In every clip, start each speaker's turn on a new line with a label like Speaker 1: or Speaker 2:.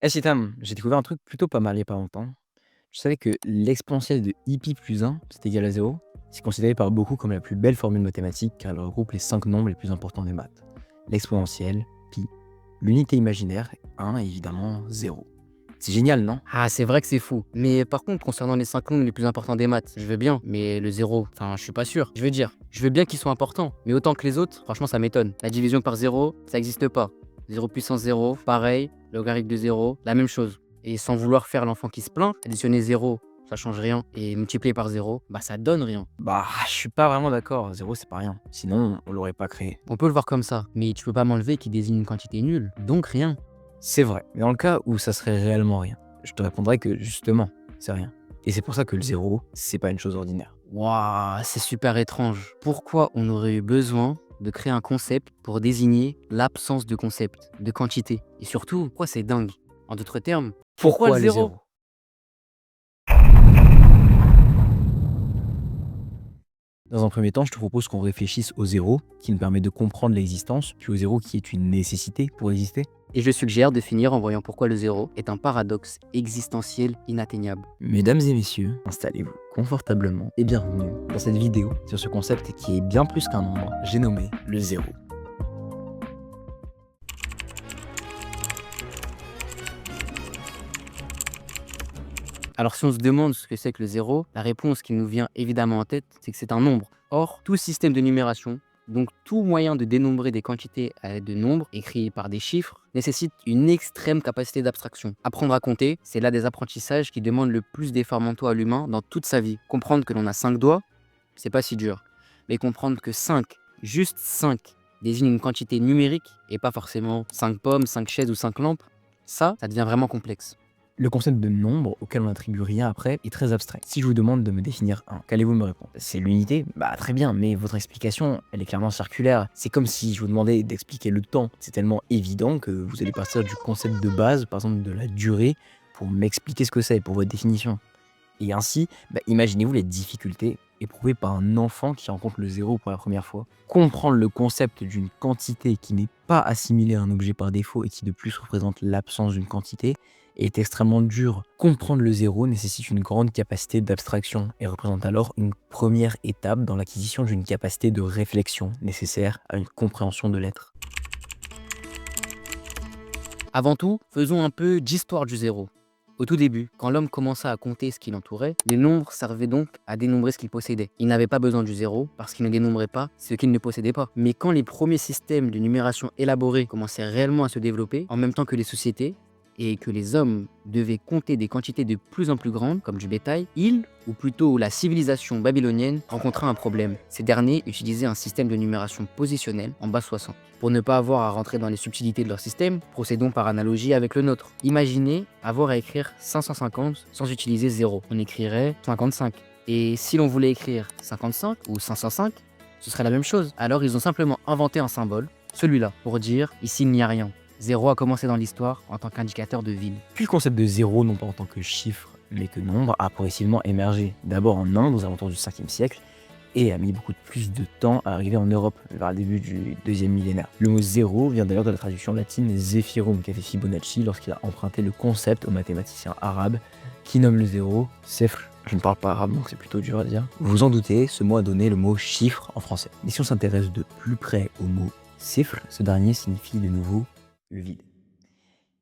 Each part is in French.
Speaker 1: Si Tam, j'ai découvert un truc plutôt pas mal il y a pas longtemps. Je savais que l'exponentielle de pi plus 1, c'est égal à 0. C'est considéré par beaucoup comme la plus belle formule mathématique car elle regroupe les 5 nombres les plus importants des maths. L'exponentielle, pi, l'unité imaginaire, 1 et évidemment 0. C'est génial, non?
Speaker 2: Ah, c'est vrai que c'est fou. Mais par contre, concernant les 5 nombres les plus importants des maths, je veux bien, mais le zéro, enfin, je suis pas sûr. Je veux dire, je veux bien qu'ils soient importants, mais autant que les autres, franchement, ça m'étonne. La division par zéro, ça n'existe pas. 0 puissance zéro, pareil, logarithme de zéro, la même chose. Et sans vouloir faire l'enfant qui se plaint, additionner zéro, ça change rien, et multiplier par zéro, bah ça donne rien.
Speaker 1: Bah, je suis pas vraiment d'accord. 0, c'est pas rien. Sinon, on l'aurait pas créé.
Speaker 2: On peut le voir comme ça, mais tu peux pas m'enlever qui désigne une quantité nulle, donc rien.
Speaker 1: C'est vrai. Mais dans le cas où ça serait réellement rien, je te répondrais que justement, c'est rien. Et c'est pour ça que le 0, c'est pas une chose ordinaire.
Speaker 2: Waouh, c'est super étrange. Pourquoi on aurait eu besoin de créer un concept pour désigner l'absence de concept, de quantité? Et surtout, pourquoi c'est dingue? En d'autres termes, pourquoi le
Speaker 1: Pourquoi le
Speaker 2: zéro?
Speaker 1: 0? Dans un premier temps, je te propose qu'on réfléchisse au zéro, qui nous permet de comprendre l'existence, puis au zéro qui est une nécessité pour exister.
Speaker 2: Et je suggère de finir en voyant pourquoi le zéro est un paradoxe existentiel inatteignable.
Speaker 1: Mesdames et messieurs, installez-vous confortablement et bienvenue dans cette vidéo sur ce concept qui est bien plus qu'un nombre, j'ai nommé le zéro.
Speaker 2: Alors si on se demande ce que c'est que le zéro, la réponse qui nous vient évidemment en tête, c'est que c'est un nombre. Or, tout système de numération, donc tout moyen de dénombrer des quantités à l'aide de nombres écrits par des chiffres, nécessite une extrême capacité d'abstraction. Apprendre à compter, c'est l'un des apprentissages qui demande le plus d'efforts mentaux à l'humain dans toute sa vie. Comprendre que l'on a 5 doigts, c'est pas si dur. Mais comprendre que 5, juste 5, désigne une quantité numérique et pas forcément 5 pommes, 5 chaises ou 5 lampes, ça devient vraiment complexe.
Speaker 1: Le concept de nombre auquel on n'attribue rien après est très abstrait. Si je vous demande de me définir un, qu'allez-vous me répondre? C'est l'unité? Bah très bien, mais votre explication, elle est clairement circulaire. C'est comme si je vous demandais d'expliquer le temps. C'est tellement évident que vous allez partir du concept de base, par exemple de la durée, pour m'expliquer ce que c'est, pour votre définition. Et ainsi, imaginez-vous les difficultés éprouvées par un enfant qui rencontre le zéro pour la première fois. Comprendre le concept d'une quantité qui n'est pas assimilée à un objet par défaut et qui de plus représente l'absence d'une quantité est extrêmement dur. Comprendre le zéro nécessite une grande capacité d'abstraction et représente alors une première étape dans l'acquisition d'une capacité de réflexion nécessaire à une compréhension de l'être.
Speaker 2: Avant tout, faisons un peu d'histoire du zéro. Au tout début, quand l'homme commença à compter ce qui l'entourait, les nombres servaient donc à dénombrer ce qu'il possédait. Il n'avait pas besoin du zéro parce qu'il ne dénombrait pas ce qu'il ne possédait pas. Mais quand les premiers systèmes de numération élaborés commençaient réellement à se développer, en même temps que les sociétés, et que les hommes devaient compter des quantités de plus en plus grandes, comme du bétail, ils, ou plutôt la civilisation babylonienne, rencontra un problème. Ces derniers utilisaient un système de numération positionnelle en base 60. Pour ne pas avoir à rentrer dans les subtilités de leur système, procédons par analogie avec le nôtre. Imaginez avoir à écrire 550 sans utiliser 0. On écrirait 55. Et si l'on voulait écrire 55 ou 505, ce serait la même chose. Alors ils ont simplement inventé un symbole, celui-là, pour dire ici il n'y a rien. 0 a commencé dans l'histoire en tant qu'indicateur de vide.
Speaker 1: Puis le concept de zéro, non pas en tant que chiffre, mais que nombre, a progressivement émergé. D'abord en Inde aux alentours du 5e siècle, et a mis beaucoup plus de temps à arriver en Europe, vers le début du deuxième millénaire. Le mot zéro vient d'ailleurs de la traduction latine zéphirum qu'a fait Fibonacci lorsqu'il a emprunté le concept au mathématicien arabe qui nomme le zéro sefr. Je ne parle pas arabe donc c'est plutôt dur à dire. Vous vous en doutez, ce mot a donné le mot chiffre en français. Mais si on s'intéresse de plus près au mot sifr, ce dernier signifie de nouveau le vide.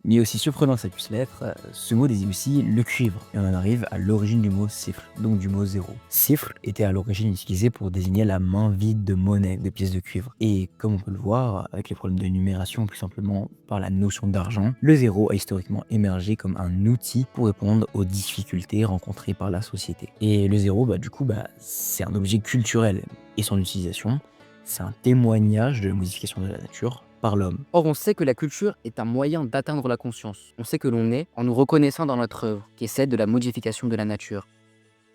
Speaker 1: Mais aussi surprenant que ça puisse l'être, ce mot désigne aussi le cuivre. Et on en arrive à l'origine du mot sifr, donc du mot zéro. Sifr était à l'origine utilisé pour désigner la main vide de monnaie, de pièces de cuivre. Et comme on peut le voir, avec les problèmes de numération, plus simplement par la notion d'argent, le zéro a historiquement émergé comme un outil pour répondre aux difficultés rencontrées par la société. Et le zéro, c'est un objet culturel. Et son utilisation, c'est un témoignage de la modification de la nature par l'homme.
Speaker 2: Or, on sait que la culture est un moyen d'atteindre la conscience. On sait que l'on est en nous reconnaissant dans notre œuvre, qui est celle de la modification de la nature.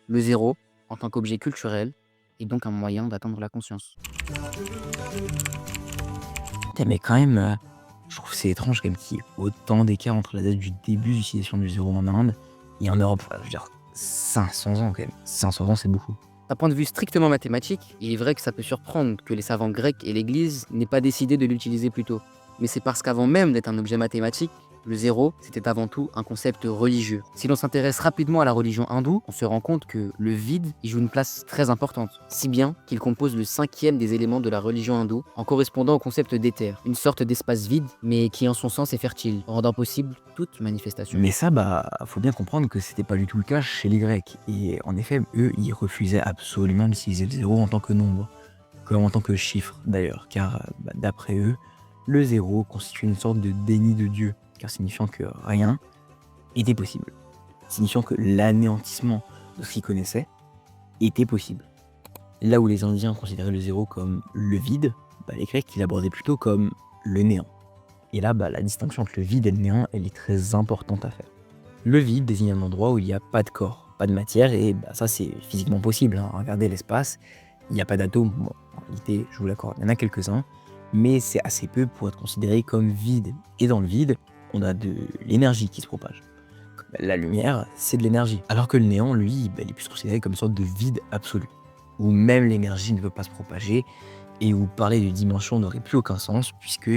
Speaker 2: Le zéro, en tant qu'objet culturel, est donc un moyen d'atteindre la conscience.
Speaker 1: Mais quand même, je trouve que c'est étrange quand même qu'il y ait autant d'écart entre la date du début d'utilisation du zéro en Inde et en Europe. Enfin, je veux dire, 500 ans quand même. 500 ans, c'est beaucoup.
Speaker 2: D'un point de vue strictement mathématique, il est vrai que ça peut surprendre que les savants grecs et l'Église n'aient pas décidé de l'utiliser plus tôt. Mais c'est parce qu'avant même d'être un objet mathématique, le zéro, c'était avant tout un concept religieux. Si l'on s'intéresse rapidement à la religion hindoue, on se rend compte que le vide y joue une place très importante, si bien qu'il compose le 5e des éléments de la religion hindoue, en correspondant au concept d'éther, une sorte d'espace vide, mais qui en son sens est fertile, rendant possible toute manifestation.
Speaker 1: Mais ça, faut bien comprendre que c'était pas du tout le cas chez les Grecs. Et en effet, eux, ils refusaient absolument d'utiliser le zéro en tant que nombre, comme en tant que chiffre d'ailleurs, car d'après eux, le zéro constitue une sorte de déni de Dieu, car signifiant que rien était possible, signifiant que l'anéantissement de ce qu'ils connaissaient était possible. Là où les Indiens considéraient le zéro comme le vide, les Grecs ils l'abordaient plutôt comme le néant. Et là, la distinction entre le vide et le néant, elle est très importante à faire. Le vide désigne un endroit où il n'y a pas de corps, pas de matière, et ça c'est physiquement possible. Regardez l'espace, il n'y a pas d'atomes. Bon, en réalité, je vous l'accorde, il y en a quelques-uns, mais c'est assez peu pour être considéré comme vide. Et dans le vide, on a de l'énergie qui se propage. La lumière, c'est de l'énergie. Alors que le néant, lui, il est plus considéré comme une sorte de vide absolu, où même l'énergie ne peut pas se propager, et où parler de dimension n'aurait plus aucun sens, puisque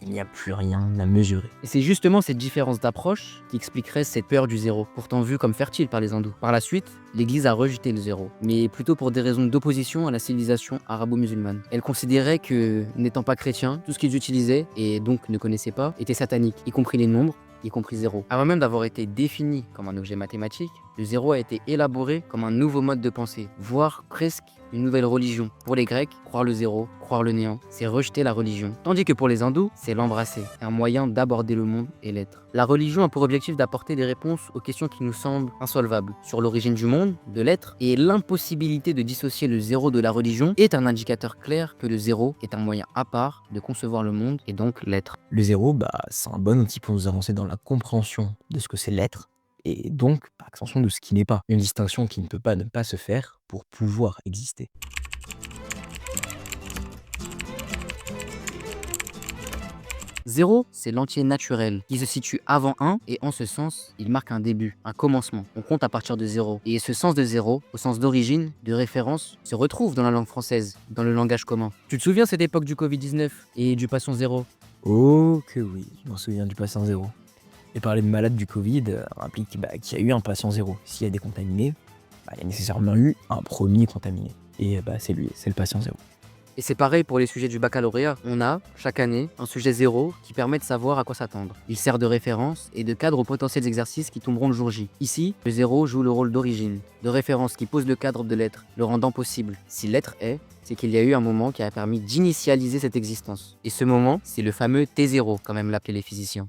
Speaker 1: il n'y a plus rien à mesurer.
Speaker 2: Et c'est justement cette différence d'approche qui expliquerait cette peur du zéro, pourtant vue comme fertile par les hindous. Par la suite, l'Église a rejeté le zéro, mais plutôt pour des raisons d'opposition à la civilisation arabo-musulmane. Elle considérait que, n'étant pas chrétiens, tout ce qu'ils utilisaient, et donc ne connaissaient pas, était satanique, y compris les nombres, y compris zéro. Avant même d'avoir été défini comme un objet mathématique, le zéro a été élaboré comme un nouveau mode de pensée, voire presque une nouvelle religion. Pour les Grecs, croire le zéro, croire le néant, c'est rejeter la religion. Tandis que pour les hindous, c'est l'embrasser, un moyen d'aborder le monde et l'être. La religion a pour objectif d'apporter des réponses aux questions qui nous semblent insolvables, sur l'origine du monde, de l'être, et l'impossibilité de dissocier le zéro de la religion est un indicateur clair que le zéro est un moyen à part de concevoir le monde et donc l'être.
Speaker 1: Le zéro, c'est un bon outil pour nous avancer dans la compréhension de ce que c'est l'être, et donc par extension de ce qui n'est pas. Une distinction qui ne peut pas ne pas se faire pour pouvoir exister.
Speaker 2: Zéro, c'est l'entier naturel qui se situe avant 1 et en ce sens, il marque un début, un commencement. On compte à partir de zéro. Et ce sens de zéro, au sens d'origine, de référence, se retrouve dans la langue française, dans le langage commun. Tu te souviens cette époque du Covid-19 et du patient zéro?
Speaker 1: Oh que oui, je m'en souviens du patient zéro. Et parler de malade du Covid implique qu'il y a eu un patient zéro. S'il y a des contaminés, il y a nécessairement eu un premier contaminé. Et c'est lui, c'est le patient zéro.
Speaker 2: Et c'est pareil pour les sujets du baccalauréat. On a, chaque année, un sujet zéro qui permet de savoir à quoi s'attendre. Il sert de référence et de cadre aux potentiels exercices qui tomberont le jour J. Ici, le zéro joue le rôle d'origine, de référence qui pose le cadre de l'être, le rendant possible. Si l'être est, c'est qu'il y a eu un moment qui a permis d'initialiser cette existence. Et ce moment, c'est le fameux T0, comme même l'appelaient les physiciens.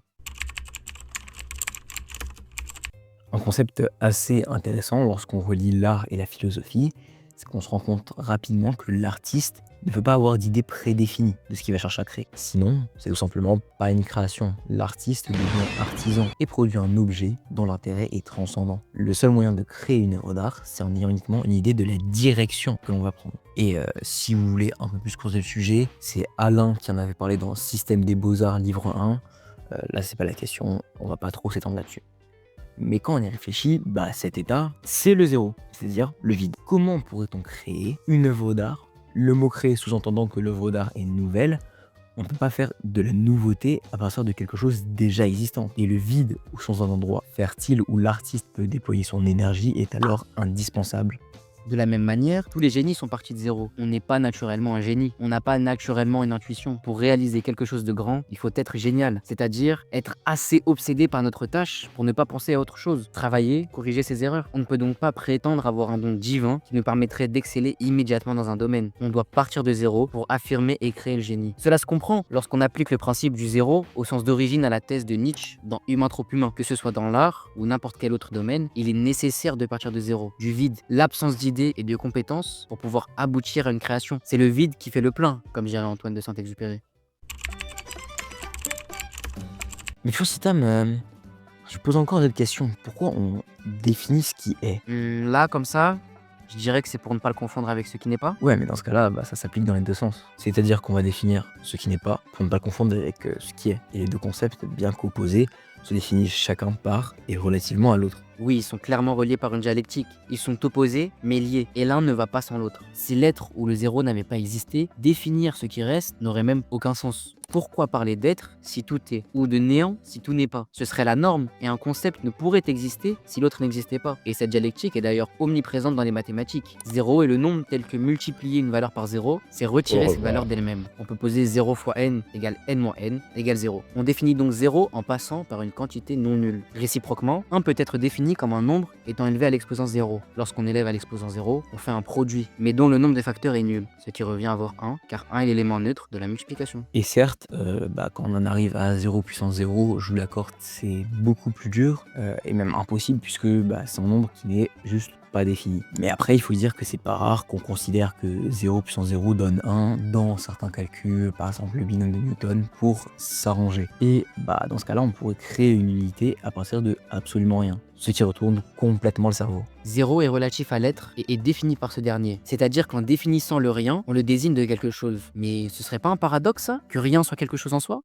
Speaker 1: Un concept assez intéressant lorsqu'on relie l'art et la philosophie, c'est qu'on se rend compte rapidement que l'artiste ne peut pas avoir d'idée prédéfinie de ce qu'il va chercher à créer. Sinon, c'est tout simplement pas une création. L'artiste devient artisan et produit un objet dont l'intérêt est transcendant. Le seul moyen de créer une œuvre d'art, c'est en ayant uniquement une idée de la direction que l'on va prendre. Et si vous voulez un peu plus creuser le sujet, c'est Alain qui en avait parlé dans Système des Beaux-Arts, livre 1. Là, c'est pas la question, on va pas trop s'étendre là-dessus. Mais quand on y réfléchit, cet état, c'est le zéro, c'est-à-dire le vide. Comment pourrait-on créer une œuvre d'art? Le mot créer sous-entendant que l'œuvre d'art est nouvelle, on ne peut pas faire de la nouveauté à partir de quelque chose déjà existant. Et le vide, ou sont un endroit fertile où l'artiste peut déployer son énergie, est alors indispensable.
Speaker 2: De la même manière, tous les génies sont partis de zéro. On n'est pas naturellement un génie, on n'a pas naturellement une intuition. Pour réaliser quelque chose de grand, il faut être génial, c'est-à-dire être assez obsédé par notre tâche pour ne pas penser à autre chose. Travailler, corriger ses erreurs. On ne peut donc pas prétendre avoir un don divin qui nous permettrait d'exceller immédiatement dans un domaine. On doit partir de zéro pour affirmer et créer le génie. Cela se comprend lorsqu'on applique le principe du zéro au sens d'origine à la thèse de Nietzsche dans Humain trop humain. Que ce soit dans l'art ou n'importe quel autre domaine, il est nécessaire de partir de zéro, du vide, l'absence d'idées et de compétences pour pouvoir aboutir à une création. C'est le vide qui fait le plein, comme dirait Antoine de Saint-Exupéry.
Speaker 1: Mais Fursitam, je pose encore cette question. Pourquoi on définit ce qui est?
Speaker 2: Là, comme ça, je dirais que c'est pour ne pas le confondre avec ce qui n'est pas.
Speaker 1: Ouais, mais dans ce cas-là, ça s'applique dans les deux sens. C'est-à-dire qu'on va définir ce qui n'est pas pour ne pas le confondre avec ce qui est. Et les deux concepts, bien qu'opposés, se définissent chacun par et relativement à l'autre.
Speaker 2: Oui, ils sont clairement reliés par une dialectique. Ils sont opposés, mais liés. Et l'un ne va pas sans l'autre. Si l'être ou le zéro n'avait pas existé, définir ce qui reste n'aurait même aucun sens. Pourquoi parler d'être si tout est, ou de néant si tout n'est pas? Ce serait la norme, et un concept ne pourrait exister si l'autre n'existait pas. Et cette dialectique est d'ailleurs omniprésente dans les mathématiques. 0 est le nombre tel que multiplier une valeur par 0, c'est retirer cette valeur d'elle-même. On peut poser 0 fois n égale n moins n égale 0. On définit donc 0 en passant par une quantité non nulle. Réciproquement, 1 peut être défini comme un nombre étant élevé à l'exposant 0. Lorsqu'on élève à l'exposant 0, on fait un produit, mais dont le nombre des facteurs est nul, ce qui revient à avoir 1, car 1 est l'élément neutre de la multiplication.
Speaker 1: Et certes, quand on en arrive à 0 puissance 0, je vous l'accorde, c'est beaucoup plus dur et même impossible puisque c'est un nombre qui n'est juste pas défini. Mais après, il faut dire que c'est pas rare qu'on considère que 0 puissance 0 donne 1 dans certains calculs, par exemple le binôme de Newton, pour s'arranger. Et dans ce cas-là, on pourrait créer une unité à partir de absolument rien, ce qui retourne complètement le cerveau.
Speaker 2: 0 est relatif à l'être et est défini par ce dernier. C'est-à-dire qu'en définissant le rien, on le désigne de quelque chose. Mais ce serait pas un paradoxe, ça, que rien soit quelque chose en soi?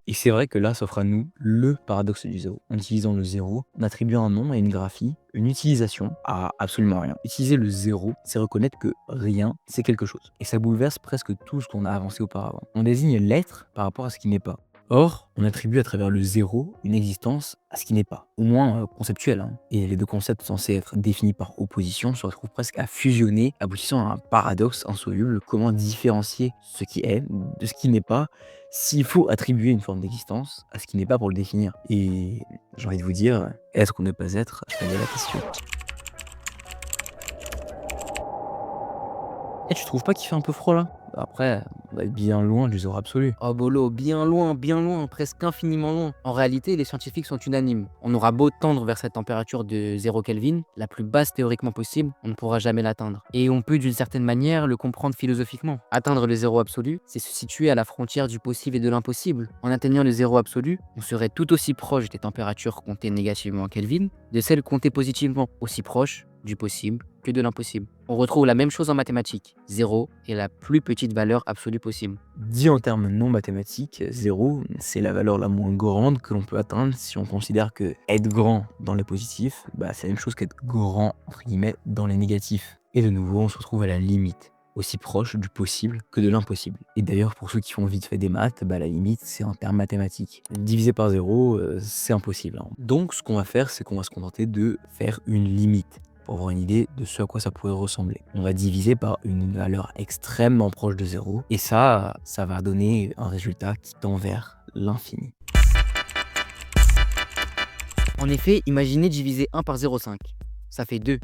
Speaker 1: Et c'est vrai que là s'offre à nous le paradoxe du zéro. En utilisant le zéro, on attribue un nom à une graphie, une utilisation à absolument rien. Utiliser le zéro, c'est reconnaître que rien, c'est quelque chose. Et ça bouleverse presque tout ce qu'on a avancé auparavant. On désigne l'être par rapport à ce qui n'est pas. Or, on attribue à travers le zéro une existence à ce qui n'est pas, au moins conceptuel. Et les deux concepts censés être définis par opposition se retrouvent presque à fusionner, aboutissant à un paradoxe insoluble. Comment différencier ce qui est de ce qui n'est pas s'il faut attribuer une forme d'existence à ce qui n'est pas pour le définir? Et j'ai envie de vous dire, être ou ne pas être, c'est la question. Et tu trouves pas qu'il fait un peu froid là? Après, on va être bien loin du zéro absolu.
Speaker 2: Oh bolo, bien loin, presque infiniment loin. En réalité, les scientifiques sont unanimes. On aura beau tendre vers cette température de 0 Kelvin, la plus basse théoriquement possible, on ne pourra jamais l'atteindre. Et on peut d'une certaine manière le comprendre philosophiquement. Atteindre le zéro absolu, c'est se situer à la frontière du possible et de l'impossible. En atteignant le zéro absolu, on serait tout aussi proche des températures comptées négativement en Kelvin, de celles comptées positivement, aussi proche du possible que de l'impossible. On retrouve la même chose en mathématiques. 0 est la plus petite valeur absolue possible.
Speaker 1: Dit en termes non mathématiques, 0, c'est la valeur la moins grande que l'on peut atteindre si on considère que être grand dans le positif, c'est la même chose qu'être grand entre guillemets dans les négatifs. Et de nouveau, on se retrouve à la limite, aussi proche du possible que de l'impossible. Et d'ailleurs, pour ceux qui font vite fait des maths, la limite, c'est un terme mathématique. Diviser par 0, c'est impossible. Donc, ce qu'on va faire, c'est qu'on va se contenter de faire une limite pour avoir une idée de ce à quoi ça pourrait ressembler. On va diviser par une valeur extrêmement proche de 0, et ça va donner un résultat qui tend vers l'infini.
Speaker 2: En effet, imaginez diviser 1 par 0,5. Ça fait 2.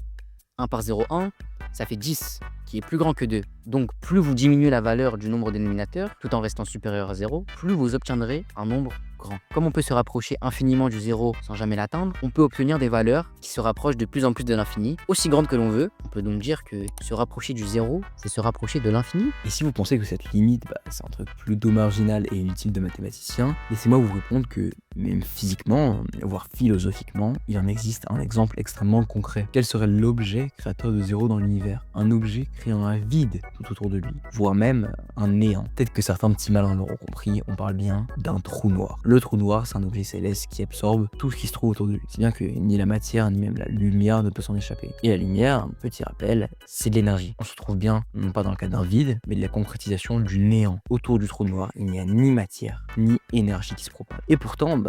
Speaker 2: 1 par 0,1, ça fait 10, qui est plus grand que 2. Donc plus vous diminuez la valeur du nombre dénominateur, tout en restant supérieur à 0, plus vous obtiendrez un nombre grand. Comme on peut se rapprocher infiniment du 0 sans jamais l'atteindre, on peut obtenir des valeurs qui se rapprochent de plus en plus de l'infini, aussi grandes que l'on veut. On peut donc dire que se rapprocher du 0, c'est se rapprocher de l'infini.
Speaker 1: Et si vous pensez que cette limite, c'est un truc plutôt marginal et inutile de mathématicien, laissez-moi vous répondre que même physiquement, voire philosophiquement, il en existe un exemple extrêmement concret. Quel serait l'objet créateur de 0 dans l'univers? Un objet créant un vide tout autour de lui, voire même un néant. Peut-être que certains petits malins l'auront compris, on parle bien d'un trou noir. Le trou noir, c'est un objet céleste qui absorbe tout ce qui se trouve autour de lui. C'est bien que ni la matière, ni même la lumière ne peut s'en échapper. Et la lumière, un petit rappel, c'est de l'énergie. On se trouve bien, non pas dans le cas d'un vide, mais de la concrétisation du néant. Autour du trou noir, il n'y a ni matière, ni énergie qui se propage. Et pourtant,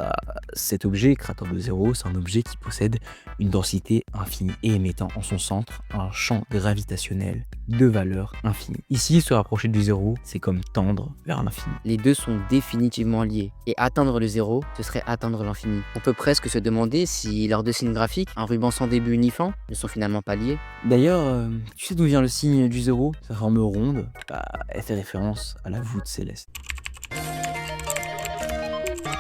Speaker 1: cet objet créateur de 0, c'est un objet qui possède une densité infinie et émettant en son centre un champ gravitationnel de valeur infinie. Ici, se rapprocher du 0, c'est comme tendre vers l'infini.
Speaker 2: Les deux sont définitivement liés. Et atteindre le 0, ce serait atteindre l'infini. On peut presque se demander si leurs deux signes graphiques, un ruban sans début uniforme, ne sont finalement pas liés.
Speaker 1: D'ailleurs, tu sais d'où vient le signe du 0? Sa forme ronde, elle fait référence à la voûte céleste.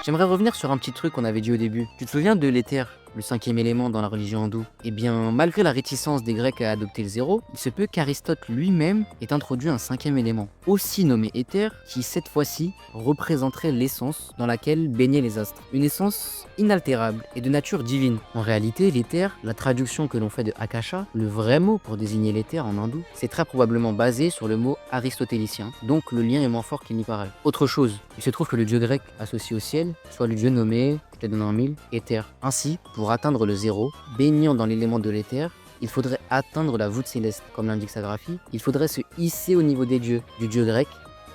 Speaker 2: J'aimerais revenir sur un petit truc qu'on avait dit au début. Tu te souviens de l'éther, le 5e élément dans la religion hindoue? Eh bien, malgré la réticence des Grecs à adopter le 0, il se peut qu'Aristote lui-même ait introduit un 5e élément, aussi nommé éther, qui cette fois-ci représenterait l'essence dans laquelle baignaient les astres. Une essence inaltérable et de nature divine. En réalité, l'éther, la traduction que l'on fait de Akasha, le vrai mot pour désigner l'éther en hindou, c'est très probablement basé sur le mot aristotélicien, donc le lien est moins fort qu'il n'y paraît. Autre chose, il se trouve que le dieu grec associé au ciel soit le dieu nommé, je te donne un mille, éther. Ainsi, pour atteindre le 0, baignant dans l'élément de l'éther, il faudrait atteindre la voûte céleste, comme l'indique sa graphie. Il faudrait se hisser au niveau des dieux, du dieu grec,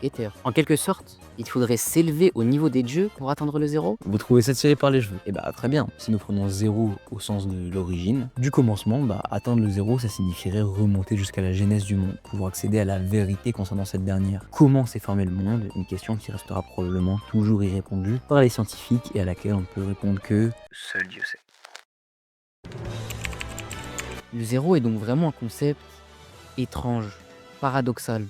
Speaker 2: Éther. En quelque sorte, il faudrait s'élever au niveau des dieux pour atteindre le zéro.
Speaker 1: Vous trouvez ça tiré par les cheveux? Eh bah très bien, si nous prenons 0 au sens de l'origine, du commencement, bah atteindre le 0, ça signifierait remonter jusqu'à la genèse du monde, pouvoir accéder à la vérité concernant cette dernière. Comment s'est formé le monde? Une question qui restera probablement toujours irrépondue par les scientifiques et à laquelle on ne peut répondre que seul Dieu sait.
Speaker 2: Le zéro est donc vraiment un concept étrange, paradoxal,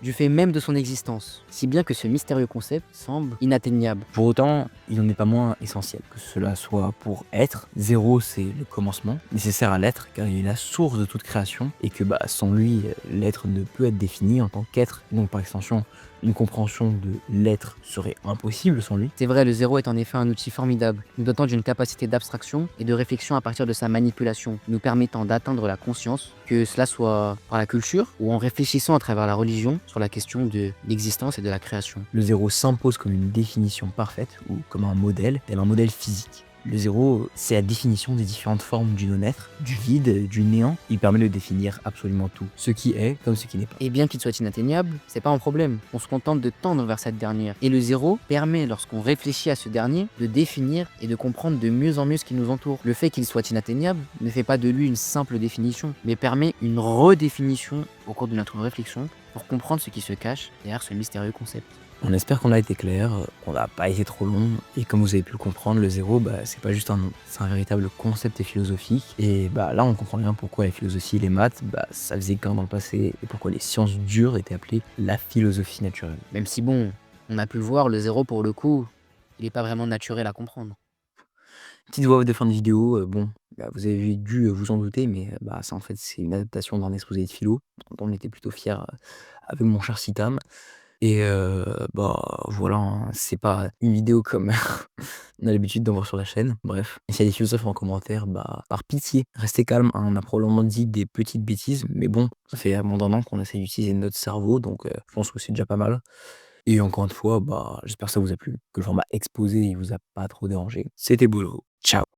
Speaker 2: du fait même de son existence, si bien que ce mystérieux concept semble inatteignable.
Speaker 1: Pour autant, il n'en est pas moins essentiel que cela soit pour être. 0, c'est le commencement, nécessaire à l'être, car il est la source de toute création, et que sans lui, l'être ne peut être défini en tant qu'être. Donc par extension, une compréhension de l'être serait impossible sans lui.
Speaker 2: C'est vrai, le zéro est en effet un outil formidable, nous dotant d'une capacité d'abstraction et de réflexion à partir de sa manipulation, nous permettant d'atteindre la conscience, que cela soit par la culture ou en réfléchissant à travers la religion sur la question de l'existence et de la création.
Speaker 1: Le 0 s'impose comme une définition parfaite ou comme un modèle, tel un modèle physique. Le 0, c'est la définition des différentes formes du non-être, du vide, du néant. Il permet de définir absolument tout, ce qui est comme ce qui n'est pas.
Speaker 2: Et bien qu'il soit inatteignable, c'est pas un problème. On se contente de tendre vers cette dernière. Et le zéro permet, lorsqu'on réfléchit à ce dernier, de définir et de comprendre de mieux en mieux ce qui nous entoure. Le fait qu'il soit inatteignable ne fait pas de lui une simple définition, mais permet une redéfinition au cours de notre réflexion pour comprendre ce qui se cache derrière ce mystérieux concept.
Speaker 1: On espère qu'on a été clair, qu'on n'a pas été trop long, et comme vous avez pu le comprendre, le 0, c'est pas juste un nom, c'est un véritable concept et philosophique, et là on comprend bien pourquoi la philosophie et les maths, ça faisait qu'un dans le passé, et pourquoi les sciences dures étaient appelées la philosophie naturelle.
Speaker 2: Même si bon, on a pu le voir, le zéro pour le coup, il n'est pas vraiment naturel à comprendre.
Speaker 1: Petite voix de fin de vidéo, vous avez dû vous en douter, mais ça en fait c'est une adaptation d'un exposé de philo, dont on était plutôt fiers avec mon cher Citam. Et voilà, hein, c'est pas une vidéo comme on a l'habitude d'en voir sur la chaîne. Bref, et s'il y a des philosophes en commentaire, par pitié, restez calme, hein, on a probablement dit des petites bêtises, mais bon, ça fait abondamment qu'on essaie d'utiliser notre cerveau, donc je pense que c'est déjà pas mal. Et encore une fois, j'espère que ça vous a plu, que le format exposé il vous a pas trop dérangé. C'était Boulot. Ciao.